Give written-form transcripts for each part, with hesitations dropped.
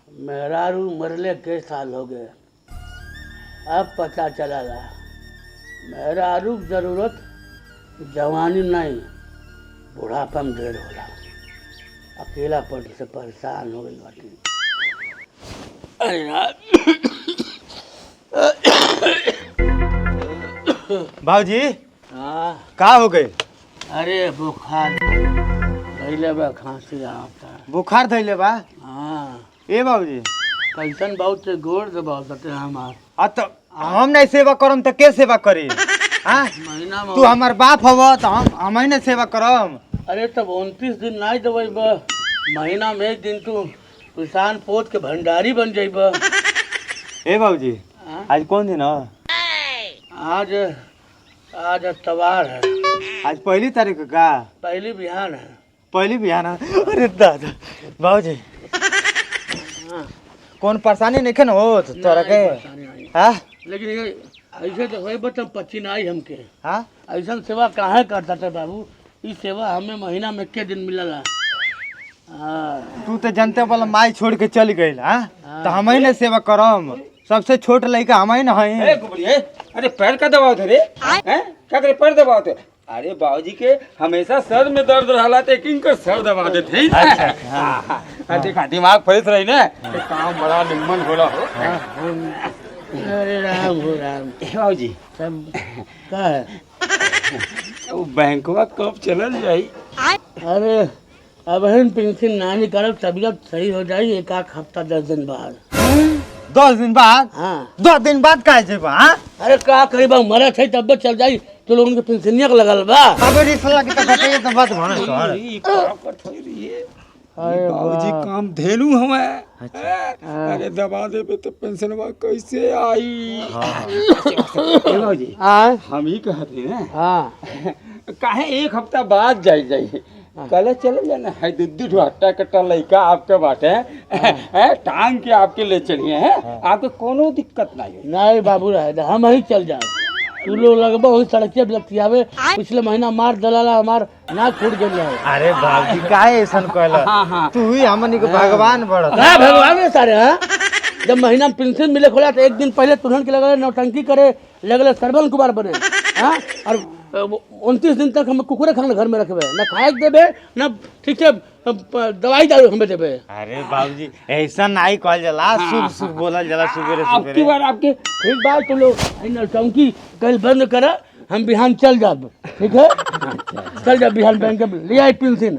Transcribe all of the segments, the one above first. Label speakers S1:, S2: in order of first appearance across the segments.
S1: मेहरारू मरले के साल हो गए, अब पता चला मेहरारू की जरूरत जवानी नहीं बुढ़ापा में ढेर होला। अकेला पड़ से परेशान हो गई बाटी। अरे यार
S2: भाजी
S1: हाँ
S2: का हो गए?
S1: अरे बुखार धैले बा, खांसी आता।
S2: बुखार धैले बा?
S1: हाँ
S2: ए बाबूजी
S1: कैसन बहुत से गोड़ से बहुत हमार
S2: आ तो हम नहीं सेवा करम तो के सेवा करी? हाँ
S1: महीना में
S2: तू हमार बाप हव तो हम ही नहीं सेवा करम।
S1: अरे तब 29 दिन नहीं दवाई बा, महीना में एक दिन तू किसान पोत के भंडारी बन जाइब।
S2: ए बाबूजी आज कौन दिन है?
S1: आज आज तवार है,
S2: आज पहली तारीख का?
S1: पहली बिहान है।
S2: पहली बिहान है। अरे दादा बाबूजी
S1: हाँ,
S2: कौन परेशानी नहीं न हो तोरा के? हाँ
S1: लेकिन ये ऐसे तो होई बता पचिनाई हमके।
S2: हाँ
S1: ऐसा सेवा काहे करता था बाबू? ई सेवा हमें महीना में के दिन मिलला। हाँ
S2: तू तो जनते वाला माई छोड़ के चल गई। हाँ तो हम ही नहीं सेवा करम, सबसे छोट लड़का हम ही न है।
S3: अरे पैर का दबाव थे रे? हैं? क्या करे पैर दबाव थे? अरे बाबूजी के हमेशा सर में दर्द रहा थे, किंकर सर दबा देते हैं। अच्छा देखा दिमाग फ्रेश रही ना तो काम बड़ा निम्मन होला हो।
S1: अरे राम हो राम।
S3: बाबूजी
S1: सब का है?
S3: वो बैंकवा कब चलल जाई?
S1: अरे अब हम पेंशन ना निकालो तबीयत सही हो जाए, एक आध हफ्ता 10 दिन बाद।
S2: 10 दिन बाद?
S1: हाँ
S2: 10 दिन बाद का जेबा? हाँ
S1: अरे का करी बा, मरा थे तब चल जाई तो लोगन के पेंशनिया के लगल बा।
S2: अब रिश्ता की तो बताइए तो बात भन तो।
S3: ई का कर रही है?
S1: अरे
S3: बाबूजी
S1: बाप।
S3: काम धेनु हमें। अरे दबा देबे तो पेंशनवा कैसे आई? बाबूजी
S1: हाँ
S3: हम ही कहते ना
S1: हाँ
S3: काहे एक हफ्ता बाद जाई कल चले जाना है। दूध हट्टा कट्टा लड़का आपके बाटे है, टांग के आपके ले चलिए है, आपके कोनो दिक्कत नहीं है।
S1: नहीं बाबू रहे दे, हम ही चल जाए। तू लोग लगभग वही सड़के लतियावे, पिछले महीना मार दलाला हमार नाक फूट गया है।
S2: अरे बाबूजी काहे ऐसा कहला? तू ही हमनी के भगवान बड़ा।
S1: हाँ भगवान है सारे। हाँ जब महीना में पेंशन मिले खोला तो एक दिन पहले तुरंत के लगल नौटंकी करे, लगल सरबन कुमार बने। हाँ और 29 दिन तक हम कुकुरे खाना घर में रखबे, न खाए के देबे न ठीक से दवाई दारू हमें देबे।
S2: अरे बाबूजी ऐसा नहीं कहल जाला, शुभ शुभ बोलल जाला सुबेरे
S3: आपकी
S2: सुबेरे।
S3: बार आपके
S1: ठीक बात, तुम लोग नौटंकी कल बंद करा, हम बिहान चल जाब। ठीक है चल जा बिहान बैंक के ले आई पेंशन,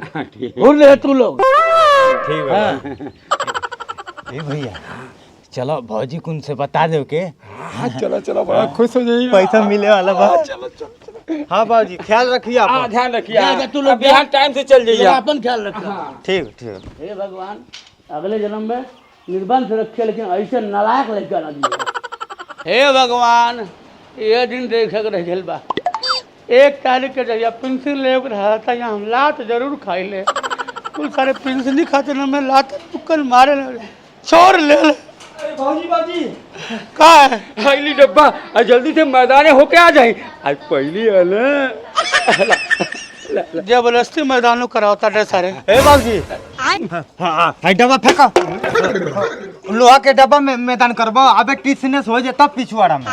S1: भूल रहे तू लोग।
S2: ठीक है।
S1: हाँ
S2: ए भैया चलो भौजी कुन से बता दो के
S3: चलो चलो बड़ा खुश हो जाइए।
S2: पैसा मिले वाला बा।
S3: चलो चलो
S2: हाँ बाबूजी ख्याल रखिए
S3: हाँ
S2: आप।
S3: ध्यान रखिए।
S1: जा, जा, तू लोग
S3: बिहान टाइम से चल जाइए।
S1: अपन ख्याल रखना।
S2: ठीक ठीक।
S1: हे भगवान अगले जन्म में निर्बंध से रखे, लेकिन ऐसे नालायक लड़का ना दिए। हे भगवान ये दिन देखे के रह बा, 1 तारीख के जरिया पेंशन ले रहा था, यहाँ हम लात जरूर खाई ले। कुल सारे पेंशन खाते न मैं लात टुक्कर मारे छोड़ ले।
S3: बाबूजी
S1: का है?
S3: पहली डब्बा और जल्दी से मैदान होके आ जाए। आज पहली वाला
S1: जबरदस्ती मैदानों करावता है सारे।
S2: ए बाबूजी हाँ डब्बा फेंको, लोहा के डब्बा में मैदान करबो। अबे टीसनेस हो जाए तब पिछवाड़ा में।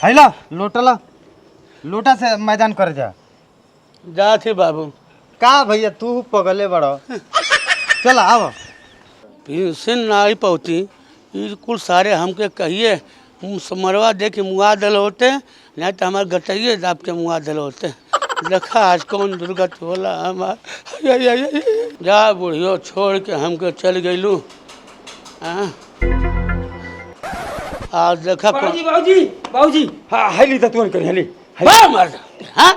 S2: है ला लोटा, लोटा से मैदान कर
S1: जा थी बाबू।
S2: का भैया तू पगले बड़ो। चल आओ।
S1: पेंशन ना आई पहुँची, ये कुल सारे हमके कहिए मरवा दे के मुआ दल होते, नहीं तो हमारे गटइए दाब के मुआ दल होते। देखा आज कौन दुर्गत होला हमार। जा बुढ़ियो छोड़ के हमके चल गईलू। आज देखा
S3: बाबूजी हाँ हेली तत्वन कर हेली।
S1: हाँ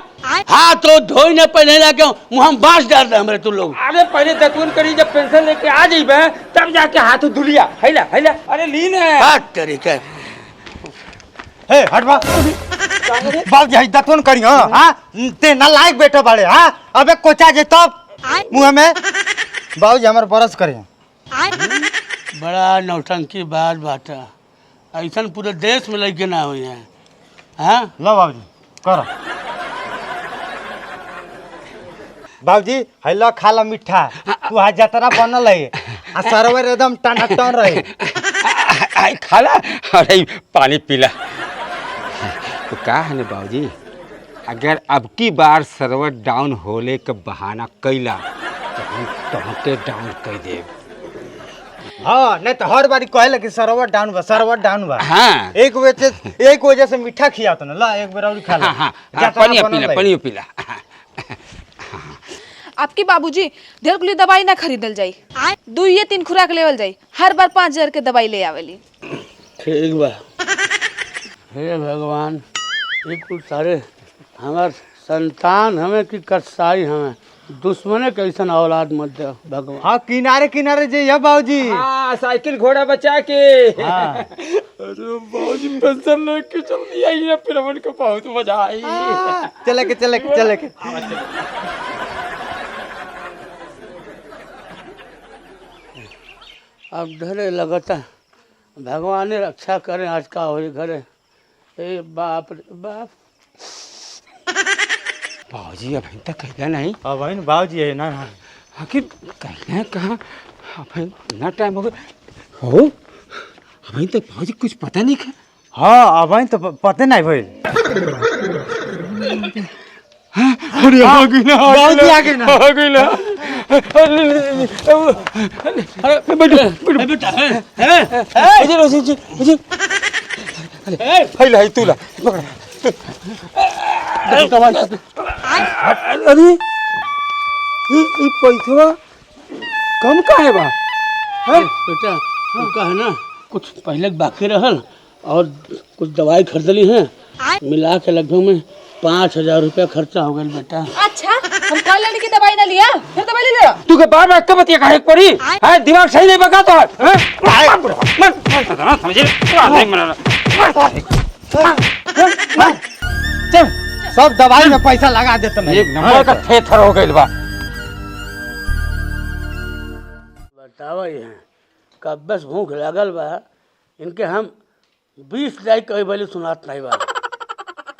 S1: हाँ तो धोई न पहले ला क्यों मुँह हम बांस डाल रहे हमारे तू लोग।
S3: अरे पहले तत्वन करी, जब पेंशन लेके आ जाइबे तब जाके हाथ धुलिया। हैला हैला अरे लीन है
S1: बात तरीका
S2: हे हट बा बाबूजी हई दतवन करियो। हां ते ना लायक बैठे बाड़े। हां अबे कोचा जे तब मुंह में बाबूजी हमर बरस करियो।
S1: बड़ा नौटंकी बात बाटा, ऐसा पूरे देश में लगे ना हुई है। हाँ
S2: लो बाबूजी करो। बाबूजी हैला खा ला मिठा, तू आज जतरा बनल है आ सरवर एकदम टन रहे।
S3: खाला अरे पानी पीला। तो का है ना बाबूजी, अगर अब की बार सर्वर डाउन होले का बहाना कैला तो हम तुमके डाउन कर देब।
S2: हाँ नहीं तो हर बारी कहला कि सर्वर डाउन बा।
S3: हाँ
S2: एक वजह से मीठा खिया तो ना ला एक बार और खा ला।
S3: हाँ पानी पीला।
S4: आपके बाबूजी ढेर कुली दवाई ना खरीदल जाई, 2 या 3 खुराक लेवल जाई, हर बार 5000 के दवाई ले आवेली।
S1: ठीक बा। हे भगवान, ये कुछ सारे हमार संतान हमें कि कसाई हमें दुश्मने कैसन औलाद मत दे भगवान।
S2: हाँ किनारे जे या बाबूजी।
S3: हाँ साइकिल घोड़ा बचा के।
S2: हाँ।
S3: अरे बाबूजी पेंशन लेके चल दिया ये, फिर हमन को बहुत मजा आई।
S2: चले के
S1: अब धरे लगता भगवान ने रक्षा करें। आज का हो घरे। ए बाप रे बाप।
S3: बाबूजी अभी तक कहला नहीं।
S2: अब भाई बाबूजी है ना
S3: आखिर कहना कहाँ, अभी इतना टाइम हो गया हो, अभी तक बाबूजी कुछ पता नहीं है।
S2: हाँ अब भाई तो पते नहीं भाई।
S3: अरे आ गई ना
S2: बाबूजी आ गए ना।
S3: आ गई ना।
S1: अरे बेटा
S3: है तू ला अरे ये पैसा कम का है बा?
S1: बेटा उनका है ना कुछ पहले बाकी रहल और कुछ दवाई खरीदली है, मिला के लगभग में 5000 रुपया खर्चा हो गया बेटा।
S4: अच्छा हम कल लेने की दवाई ना लिया, फिर दवाई ले लिया।
S3: तू के बार बार कब बतिया काहे पड़ी है? दिमाग सही नहीं बका तो है? समझे नहीं मना।
S2: चल सब दवाई में पैसा लगा देते नहीं।
S3: एक नंबर का थेथर हो गइल बा।
S1: बतावा ये कब बस भूख लगल बा, इनके हम 20 लाइक कही बोले सुनात नहीं बा।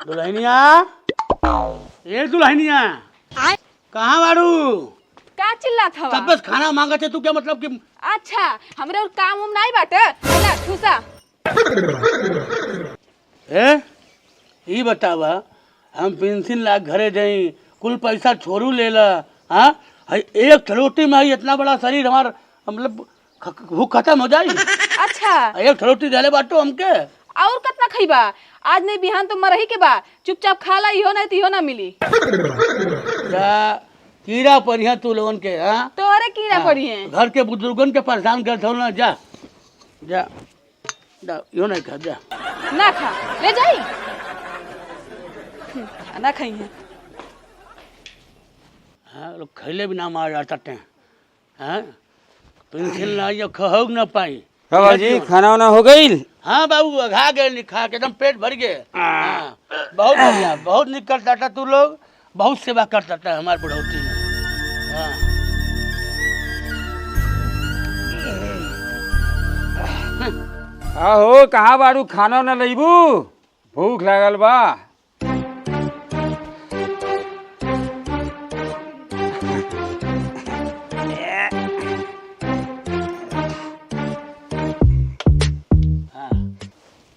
S1: दुल्हनिया, ये दुल्हनिया कहाँ बारू?
S4: का चिल्लात हवा?
S1: सब बस खाना मांगा थे तू, क्या मतलब कि?
S4: अच्छा हमरे और काम उम नहीं बाटे, चला ठूसा।
S1: ये बतावा हम पेंशन ला घरे जाई, कुल पैसा छोरू ले ला। हाँ एक रोटी में इतना बड़ा शरीर हमार मतलब भूख खत्म हो जाई।
S4: अच्छा
S1: एक रोटी दे ले बाटो हमके।
S4: और कितना खइबा? आज नहीं बिहान तो मरही के बा, चुपचाप खा ला, इहो नहीं तो इहो ना मिली।
S1: कीड़ा पड़िया तू लोगन के। हाँ
S4: तोरे कीड़ा पड़ी है।
S1: घर के बुजुर्गन के परेशान कर दो ना। जा जा यो नहीं खा, जा
S4: ना खा ले जाई। खाना खाई है।
S1: हाँ लोग खैले भी ना मार जाते हैं। हाँ पेंशन ना ये खहो ना पाई।
S3: बाबूजी खाना वाना हो गई?
S1: हाँ बाबू अघा गए, खा के एकदम पेट भर गए। हाँ बहुत बढ़िया, बहुत निक करता था तू लोग, बहुत सेवा करता था हमारे बुढ़ौती में। हाँ
S3: आहो कहाँ बारू, खाना ना लईबू? भूख लागल बा।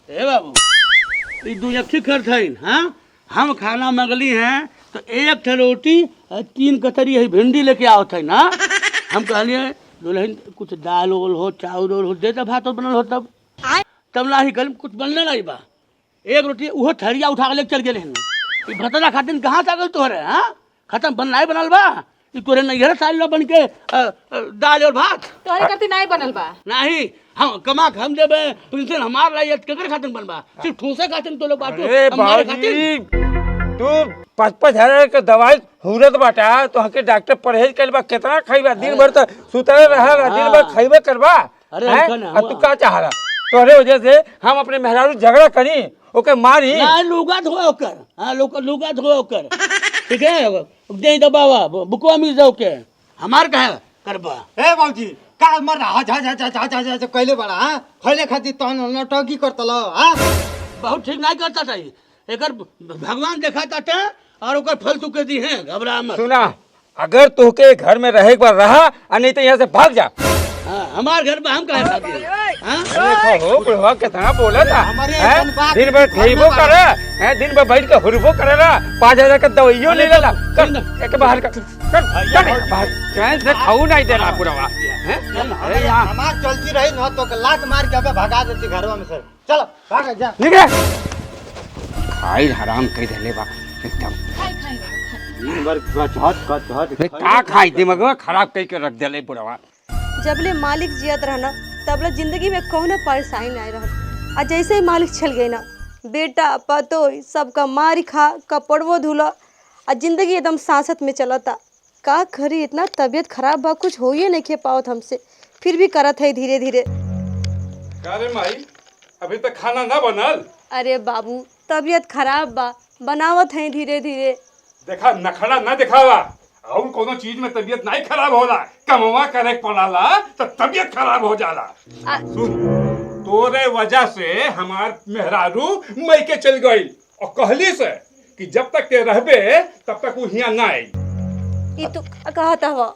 S1: बाबू ये दूजक्षी कर थीन। हाँ हम खाना मंगली हैं तो एक थे रोटी और 3 कतरी है भिंडी लेके आओ थे ना। हम कहलिए दुल्हन कुछ दाल ओल हो, चावल ओल हो, दे तब भात बनल हो, तब ना ही कल कुछ बनना नहीं बा। एक रोटी वो थरिया उठा के लेके चल गए। भतरा खातिर कहाँ से गल तोहरे? हाँ खत्म बनना ही बनल बा। तोरे नैहर साल बन के दाल और भात
S4: तोहरे करती नहीं बनल बा।
S1: नहीं हम कमा के हम देबे, पेंशन हमार रही केकर खातिर बनबा? सिर्फ ठूसे खातिर तो लोग बाटो।
S3: अरे
S1: हमारे
S3: बाबूजी तू 5-5 हजार के दवाई हुरत बाटा, तो हके डॉक्टर परहेज करबा, कितना खइबा? दिन भर तो सुतले रहला, दिन भर खइबे करबा।
S1: अरे
S3: तू का चाहला? तोरे वजह से हम अपने मेहरारू झगड़ा करी, ओके मारी
S1: ना लुगा धो ओकर। हां लुगा धो ओकर, ठीक है? दे दबावा बुकवा मिल जाओ के हमार कहे करबा।
S2: ए बाबूजी का मर हा जा जा जा जा जा कहले बड़ा। हां खइले खातिर तो नटकी करतल। हां
S1: बहुत ठीक नहीं करता था एकर भगवान देखाता था और ओकर फल तू के दी है। घबरा मत।
S3: सुना, अगर तोके घर में रहे एक बार रहा और नहीं तो यहाँ से भाग जा।
S1: हाँ हमार घर में हम कहे शादी हाँ?
S3: देखो हो बुढ़वा कितना बोला था
S2: हमारे
S3: हैं?
S2: ऐसन बात-
S3: दिन भर खेबो करे हैं, दिन भर बैठ के हुरबो करेला 5,000 का दवाइयो ले लेला कर एक बाहर कर बाहर चैन से खाऊ नहीं देना बुढ़वा हैं? अरे यहाँ
S2: हमार चलती रही न तो लात मार के अबे भगा देती घरवा में से चलो भाग जा
S3: निकले खाई हराम कर देले बा एकदम
S4: खाई खाई खाई।
S3: दिन भर का खाई दिमाग खराब कई के रख देले बुढ़वा
S5: जबले मालिक जियत रहना तबले जिंदगी में कौनो परेशानी नहीं रहल। आ जैसे ही मालिक चल गई ना बेटा पतो सबका मारी खा कपड़वो धुला आ जिंदगी एकदम सांसत में चलता। का करी इतना तबीयत खराब बा कुछ हो ही नहीं खे पावत हमसे फिर भी करत है धीरे धीरे।
S6: अरे माई अभी तक खाना ना बनल।
S5: अरे बाबू तबीयत खराब बा बनावत है धीरे धीरे।
S6: देखा नखड़ा ना दिखावा और कोनो चीज में तबीयत नहीं खराब होला कमवा करे पड़ाला तो तबीयत खराब हो जाला। सुन तोरे वजह से हमार मेहरारू मई के चल गई और कहली से कि जब तक के रहबे तब तक वो हियां ना आई।
S5: ई तू कहता हुआ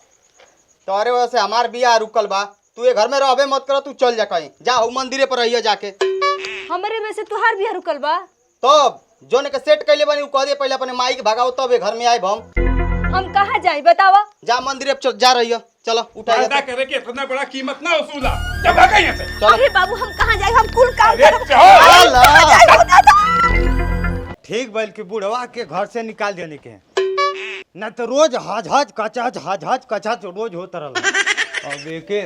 S2: तोरे वजह से हमार बियाह रुकल बा तू ये घर में रहबे मत कर तू चल जा कहीं जा उ मंदिरे पर रहिए जाके
S5: हमारे में से तुहार भी रुकल बा
S2: तब जोने के सेट कैले बनी उ कह दे पहले अपने माई के भगाओ तब ये घर में आए
S5: हम कहाँ जाए बतावा।
S2: जा मंदिरे पर जा रहिए चलो उठा
S6: फायदा करे के इतना बड़ा कीमत ना वसूला जब भागा यहाँ से।
S2: चलो
S5: अरे बाबू हम कहाँ जाए हम कुल काम
S6: अरे
S5: करब।
S6: चलो।
S2: ठीक बैल के बुढ़वा के घर से निकाल देने के न तो रोज हज हज कचहज रोज होता रहा। अब एके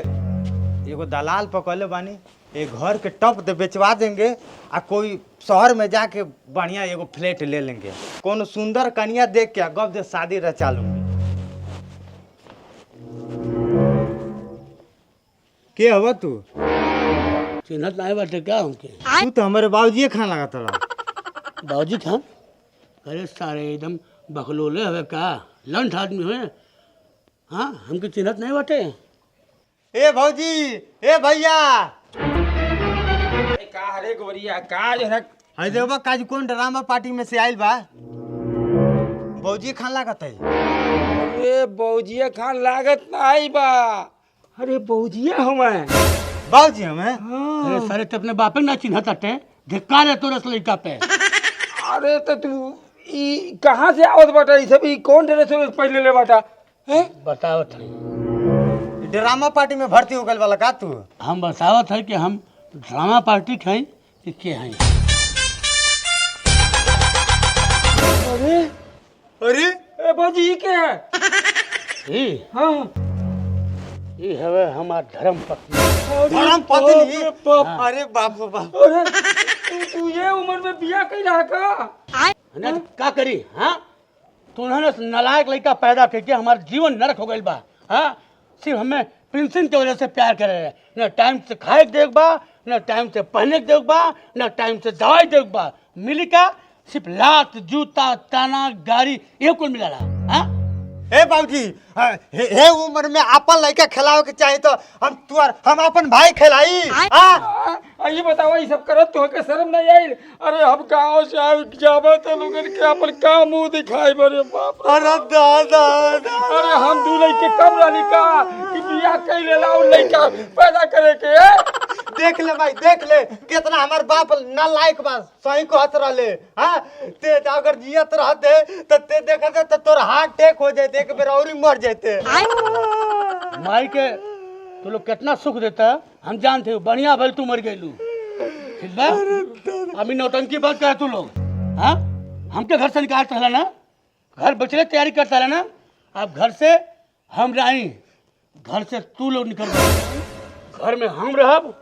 S2: एगो दलाल पकड़ले बानी एक घर के टप दे बेचवा देंगे आ कोई शहर में जाके बढ़िया एगो फ्लैट ले लेंगे कोनो सुंदर कन्या देख के गप दे शादी रचा लूंगी। के हवा तू
S1: चिन्हत नहीं बाटे क्या हमके
S2: तू तो हमारे बाबूजी खान लगा था
S1: बाबूजी खान अरे सारे एकदम बखलोले हवे का लंठ आदमी हुए हाँ हमके चिन्हत नहीं बाटे।
S2: ए भौजी ए भैया
S3: का हरे गोरिया का जो है
S2: हाय देखबा काज कौन ड्रामा पार्टी में से आइल बा भौजी खान लागत है।
S3: अरे बौजिया खान लागत ना आई बा अरे बौजिया हमें
S2: बाबूजी हमें
S1: अरे सारे ते अपने बापे ना चिन्हत हटे धिक्कार है तोरस लड़का पे।
S3: अरे तो तू ई कहाँ से आवत बाटा ई सब ई कौन ड्रेस पहले ले बाटा हैं?
S1: बतावत है
S2: ड्रामा पार्टी में भर्ती हो गल वाला का तू
S1: हम बतावत है कि हम ड्रामा पार्टी खाई कि के हैं।
S3: अरे
S2: अरे
S3: ए बौजी ई के है
S1: ई
S3: हाँ
S1: ई हवे हमार धर्म पत्नी।
S2: धर्म पत्नी
S3: अरे बाप
S2: अरे बाप रे बाप
S3: अरे तू ये उम्र में बियाह कैला का
S1: ना तो का करी हाँ तुम्हारे नालायक लड़का पैदा करके हमारा जीवन नरक हो गई बा हाँ सिर्फ हमें प्रिंसिन की वजह से प्यार करे रहे न टाइम से खाए के देख बा न टाइम से पहने के देख बा न टाइम से दवाई देख बा मिली का सिर्फ लात जूता ताना गाड़ी ये कुल मिला रहा हाँ
S2: हे बाबूजी हे उम्र में अपन लड़का खिलावे के चाहिए तो हम अपन भाई खिलाई हाँ
S3: ये बताओ ये सब करत तो के शर्म नहीं आई अरे हम गांव से आए जाबे तो लोगन के अपन का मुंह दिखाई बरे बाप रे।
S2: अरे दादा
S3: अरे हम दू लड़के कम रहनी का कि बियाह कैले लाओ लड़का पैदा करे के
S2: देख ले भाई देख ले कितना हमार बाप ना लायक बा सही कहत रहले हाँ ते अगर जियत रहते तो ते देखते तो तोर हार्ट अटैक हो जाते एक बेर और ही मर जाते
S1: माई के तू लोग कितना सुख देता हम जानते हो बढ़िया भल तू मर गईलू ठीक बा अभी नौटंकी बात करे तू लोग हाँ हमके घर से निकालते हला ना घर बचले तैयारी करता है ना अब घर से हम रही घर से तू लोग निकल गए घर में हम रहब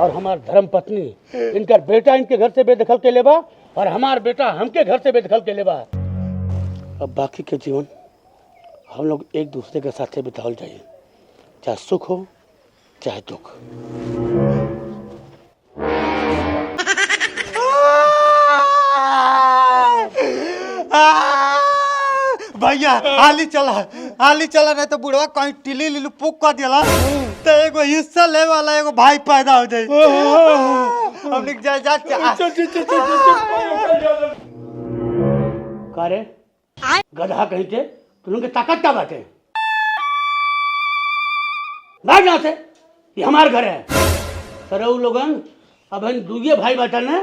S1: और हमार धर्म पत्नी इनका बेटा इनके घर से बेदखल के लेबा और हमार बेटा हमके घर से बेदखल के लेबा। अब बाकी के जीवन हम लोग एक दूसरे के साथ बितावल जाइए चाहे सुख हो चाहे दुख।
S2: भैया हाली चला नहीं तो बुढ़वा कहीं टिली लिलू पुक कर दिला तो एगो हिस्सा ले वाला एगो भाई पैदा हो जाए हमने जा
S1: का रे गधा कहीं थे तुम के ताकत क्या बाटे भाग यहाँ से, ये हमार घर है। सरऊ लोगन अब हम दुए भाई बटन है,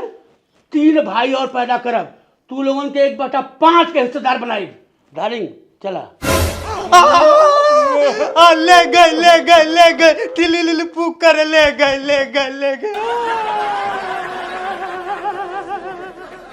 S1: 3 भाई और पैदा करब, तू लोगन के 1/5 के हिस्सेदार बनाई। डार्लिंग चला।
S2: ले गए तिली पुकार ले गए